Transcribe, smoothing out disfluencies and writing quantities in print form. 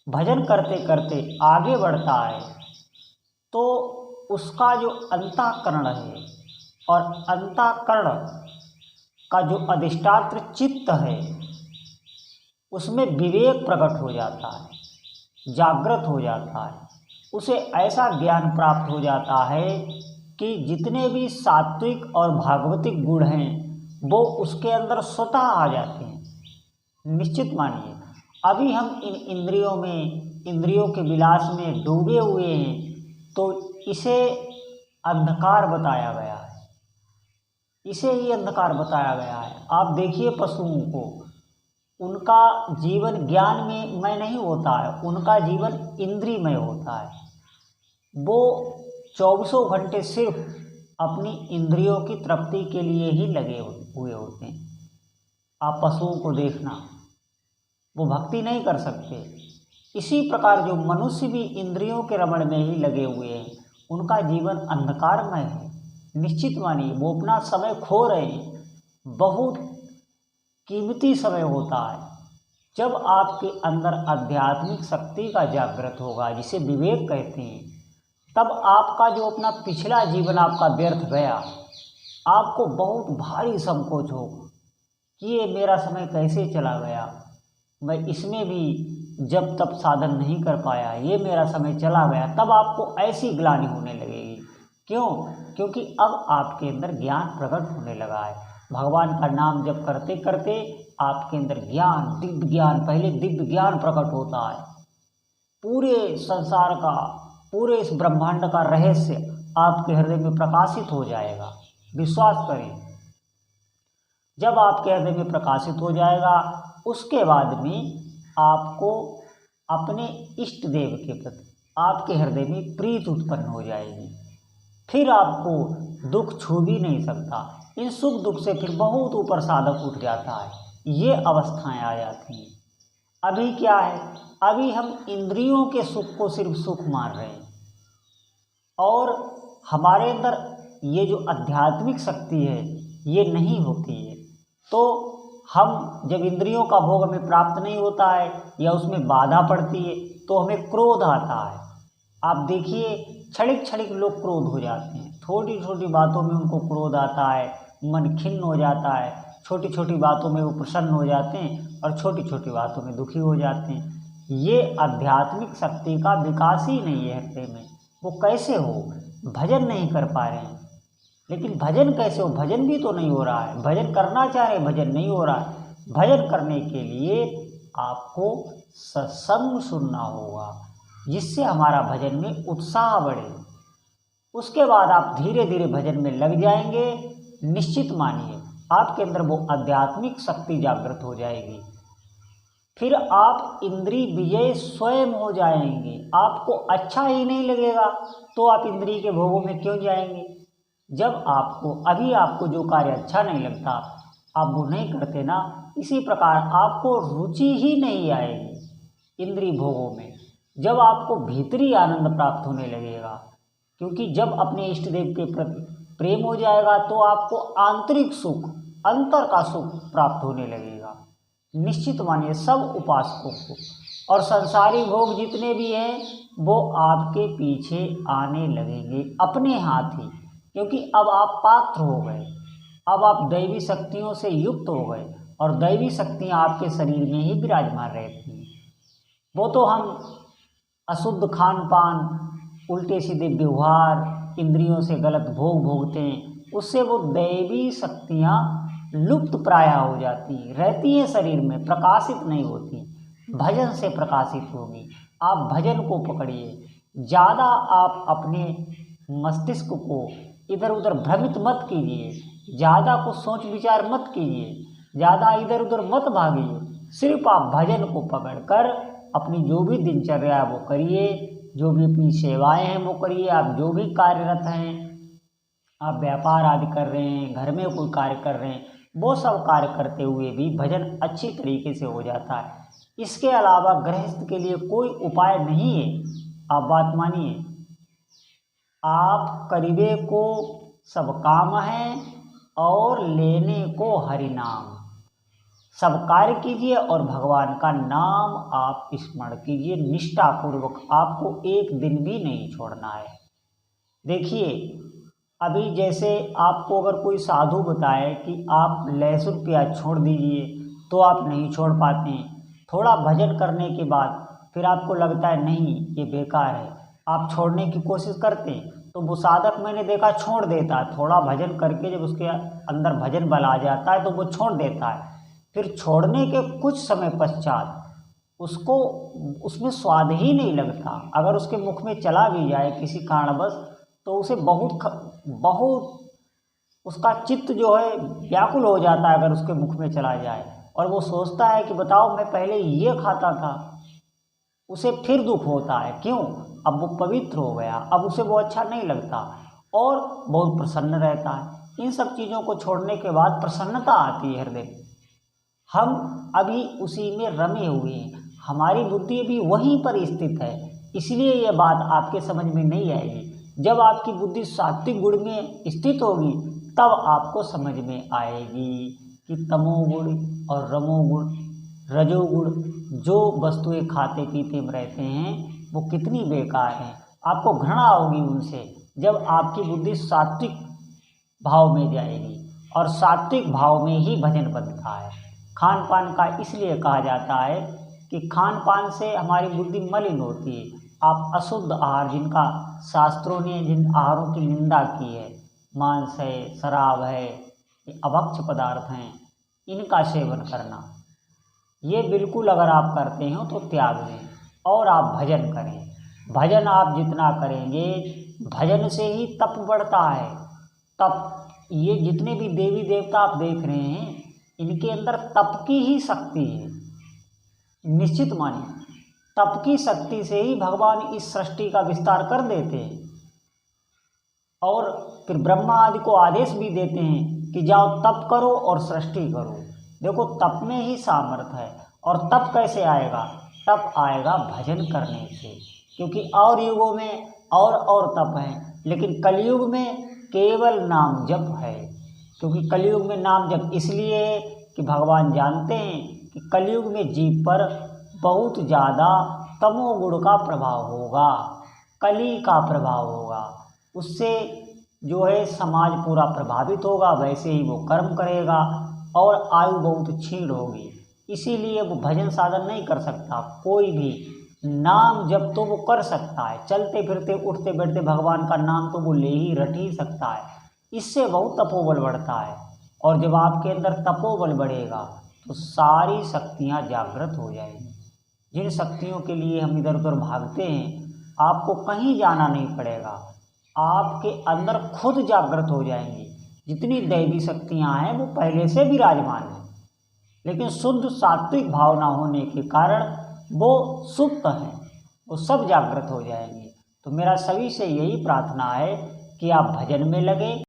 भजन करते करते आगे बढ़ता है तो उसका जो अंतःकरण है और अंतःकरण का जो अधिष्ठात्र चित्त है उसमें विवेक प्रकट हो जाता है, जागृत हो जाता है। उसे ऐसा ज्ञान प्राप्त हो जाता है कि जितने भी सात्विक और भागवतिक गुण हैं वो उसके अंदर स्वतः आ जाते हैं। निश्चित मानिए, अभी हम इन इंद्रियों में, इंद्रियों के विलास में डूबे हुए हैं तो इसे अंधकार बताया गया है, इसे ही अंधकार बताया गया है। आप देखिए पशुओं को, उनका जीवन ज्ञान में मय नहीं होता है, उनका जीवन इंद्रियमय होता है। वो चौबीसों घंटे सिर्फ अपनी इंद्रियों की तृप्ति के लिए ही लगे हुए होते हैं। आप पशुओं को देखना, वो भक्ति नहीं कर सकते। इसी प्रकार जो मनुष्य भी इंद्रियों के रमण में ही लगे हुए हैं, उनका जीवन अंधकारमय है। निश्चित मानिए वो अपना समय खो रहे हैं। बहुत कीमती समय होता है जब आपके अंदर आध्यात्मिक शक्ति का जागृत होगा, जिसे विवेक कहते हैं। तब आपका जो अपना पिछला जीवन आपका व्यर्थ गया, आपको बहुत भारी संकोच होगा कि ये मेरा समय कैसे चला गया, मैं इसमें भी जब तब साधन नहीं कर पाया, ये मेरा समय चला गया। तब आपको ऐसी ग्लानि होने लगेगी। क्यों? क्योंकि अब आपके अंदर ज्ञान प्रकट होने लगा है। भगवान का नाम जप करते करते आपके अंदर ज्ञान, दिव्य ज्ञान, पहले दिव्य ज्ञान प्रकट होता है। पूरे संसार का, पूरे इस ब्रह्मांड का रहस्य आपके हृदय में प्रकाशित हो जाएगा। विश्वास करें, जब आपके हृदय में प्रकाशित हो जाएगा, उसके बाद में आपको अपने इष्ट देव के प्रति आपके हृदय में प्रीति उत्पन्न हो जाएगी। फिर आपको दुख छू भी नहीं सकता। इन सुख दुख से फिर बहुत ऊपर साधक उठ जाता है, ये अवस्थाएं आ जाती हैं। अभी क्या है, अभी हम इंद्रियों के सुख को सिर्फ सुख मान रहे हैं और हमारे अंदर ये जो आध्यात्मिक शक्ति है ये नहीं होती है। तो हम जब इंद्रियों का भोग हमें प्राप्त नहीं होता है या उसमें बाधा पड़ती है तो हमें क्रोध आता है। आप देखिए, क्षणिक क्षणिक लोग क्रोध हो जाते हैं, छोटी छोटी बातों में उनको क्रोध आता है, मन खिन्न हो जाता है, छोटी छोटी बातों में वो प्रसन्न हो जाते हैं और छोटी छोटी बातों में दुखी हो जाते हैं। ये आध्यात्मिक शक्ति का विकास ही नहीं है हृदय में। वो कैसे हो? भजन नहीं कर पा रहे हैं। लेकिन भजन कैसे हो? भजन भी तो नहीं हो रहा है। भजन करना चाह रहे, भजन नहीं हो रहा है। भजन करने के लिए आपको सत्संग सुनना होगा, जिससे हमारा भजन में उत्साह बढ़े। उसके बाद आप धीरे धीरे भजन में लग जाएंगे। निश्चित मानिए आपके अंदर वो आध्यात्मिक शक्ति जागृत हो जाएगी। फिर आप इंद्रिय विजय स्वयं हो जाएंगे। आपको अच्छा ही नहीं लगेगा तो आप इंद्रिय के भोगों में क्यों जाएंगे? जब आपको, अभी आपको जो कार्य अच्छा नहीं लगता आप वो नहीं करते ना, इसी प्रकार आपको रुचि ही नहीं आएगी इंद्रिय भोगों में। जब आपको भीतरी आनंद प्राप्त होने लगेगा, क्योंकि जब अपने इष्ट देव के प्रति प्रेम हो जाएगा तो आपको आंतरिक सुख, अंतर का सुख प्राप्त होने लगेगा। निश्चित मानिए सब उपासकों को, और संसारी भोग जितने भी हैं वो आपके पीछे आने लगेंगे अपने हाथ ही, क्योंकि अब आप पात्र हो गए, अब आप दैवी शक्तियों से युक्त हो गए और दैवी शक्तियाँ आपके शरीर में ही विराजमान रहती हैं। वो तो हम अशुद्ध खान पान, उल्टे सीधे व्यवहार, इंद्रियों से गलत भोग भोगते हैं, उससे वो दैवी शक्तियाँ लुप्त प्राय हो जाती रहती हैं, शरीर में प्रकाशित नहीं होती। भजन से प्रकाशित होगी। आप भजन को पकड़िए। ज़्यादा आप अपने मस्तिष्क को इधर उधर भ्रमित मत कीजिए, ज़्यादा कुछ सोच विचार मत कीजिए, ज़्यादा इधर उधर मत भागिए। सिर्फ आप भजन को पकड़कर अपनी जो भी दिनचर्या है वो करिए, जो भी अपनी सेवाएं हैं वो करिए। आप जो भी कार्यरत हैं, आप व्यापार आदि कर रहे हैं, घर में कोई कार्य कर रहे हैं, वो सब कार्य करते हुए भी भजन अच्छी तरीके से हो जाता है। इसके अलावा गृहस्थ के लिए कोई उपाय नहीं है। आप बात मानिए, आप करीबे को सब काम है और लेने को हरि नाम। सब कार्य कीजिए और भगवान का नाम आप स्मरण कीजिए निष्ठापूर्वक। आपको एक दिन भी नहीं छोड़ना है। देखिए, अभी जैसे आपको अगर कोई साधु बताए कि आप लहसुन प्याज छोड़ दीजिए तो आप नहीं छोड़ पाते हैं। थोड़ा भजन करने के बाद फिर आपको लगता है नहीं ये बेकार है, आप छोड़ने की कोशिश करते हैं, तो वो साधक मैंने देखा छोड़ देता है। थोड़ा भजन करके जब उसके अंदर भजन बल आ जाता है तो वो छोड़ देता है। फिर छोड़ने के कुछ समय पश्चात उसको उसमें स्वाद ही नहीं लगता। अगर उसके मुख में चला भी जाए किसी कारणवश तो उसे बहुत उसका चित्त जो है व्याकुल हो जाता है अगर उसके मुख में चला जाए, और वो सोचता है कि बताओ मैं पहले ये खाता था। उसे फिर दुख होता है, क्यों? अब वो पवित्र हो गया, अब उसे वो अच्छा नहीं लगता और बहुत प्रसन्न रहता है। इन सब चीज़ों को छोड़ने के बाद प्रसन्नता आती है हृदय। हम अभी उसी में रमे हुए हैं, हमारी बुद्धि अभी वहीं पर स्थित है, इसलिए यह बात आपके समझ में नहीं आएगी। जब आपकी बुद्धि सात्विक गुण में स्थित होगी तब आपको समझ में आएगी कि तमोगुण और रमोगुण रजोगुण जो वस्तुएं खाते पीते में रहते हैं वो कितनी बेकार हैं। आपको घृणा होगी उनसे जब आपकी बुद्धि सात्विक भाव में जाएगी, और सात्विक भाव में ही भजन बनता है। खान पान का इसलिए कहा जाता है कि खान पान से हमारी बुद्धि मलिन होती है। आप अशुद्ध आहार, जिनका शास्त्रों ने जिन आहारों की निंदा की है, मांस है, शराब है, ये अभक्ष पदार्थ हैं, इनका सेवन करना, ये बिल्कुल अगर आप करते हो तो त्याग दें और आप भजन करें। भजन आप जितना करेंगे, भजन से ही तप बढ़ता है। तप, ये जितने भी देवी देवता आप देख रहे हैं इनके अंदर तप की ही शक्ति है। निश्चित मानिए, तप की शक्ति से ही भगवान इस सृष्टि का विस्तार कर देते हैं, और फिर ब्रह्मा आदि को आदेश भी देते हैं कि जाओ तप करो और सृष्टि करो। देखो, तप में ही सामर्थ्य है। और तप कैसे आएगा? तप आएगा भजन करने से, क्योंकि और युगों में और तप है, लेकिन कलयुग में केवल नाम जप है। क्योंकि कलयुग में नाम जप इसलिए है कि भगवान जानते हैं कि कलयुग में जीव पर बहुत ज़्यादा तमोगुण का प्रभाव होगा, कली का प्रभाव होगा। उससे जो है समाज पूरा प्रभावित होगा, वैसे ही वो कर्म करेगा और आयु बहुत क्षीण होगी। इसीलिए वो भजन साधन नहीं कर सकता। कोई भी नाम जब तो वो कर सकता है, चलते फिरते उठते बैठते भगवान का नाम तो वो ले ही रट ही सकता है। इससे बहुत तपोबल बढ़ता है, और जब आपके अंदर तपोबल बढ़ेगा तो सारी शक्तियाँ जागृत हो जाएंगी। जिन शक्तियों के लिए हम इधर उधर भागते हैं, आपको कहीं जाना नहीं पड़ेगा, आपके अंदर खुद जागृत हो जाएंगी। जितनी दैवी शक्तियाँ हैं वो पहले से विराजमान हैं, लेकिन शुद्ध सात्विक भावना होने के कारण वो सुप्त हैं, वो सब जागृत हो जाएंगे। तो मेरा सभी से यही प्रार्थना है कि आप भजन में लगे।